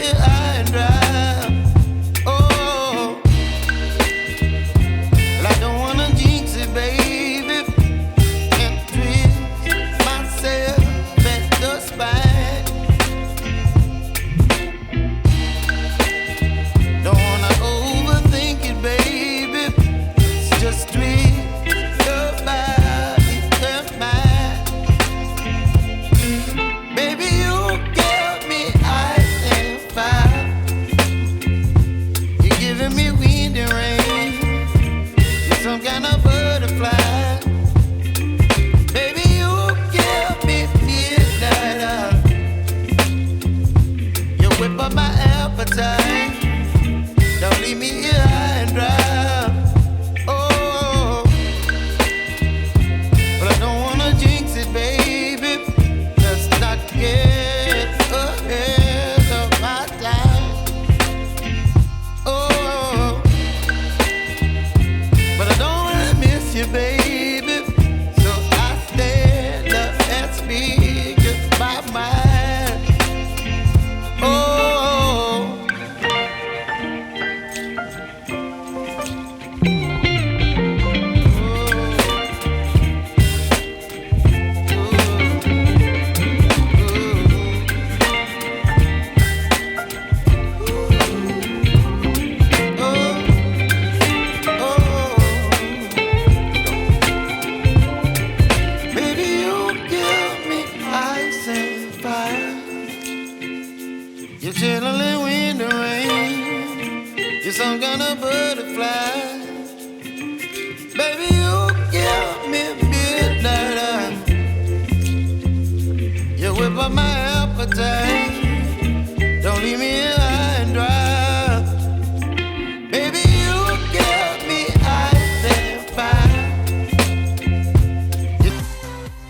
here high and dry. Oh, well, I don't wanna jinx it, baby, and twist myself at the spine. Don't wanna overthink it, baby. It's just twist your body and mine. Baby, you give me ice and fire. You're giving me wind and rain. You're some kind of butterfly. Baby, you give me midnight. You whip up my appetite. Don't leave me here high and dry. Oh, but I don't wanna jinx it, baby. Let's not get ahead of my time. Oh, but I don't wanna miss you, baby. So I stand up and speak my mind. Oh. You're chilling wind and rain. You're some kind of butterfly. Baby, you give me midnight. You whip up my appetite.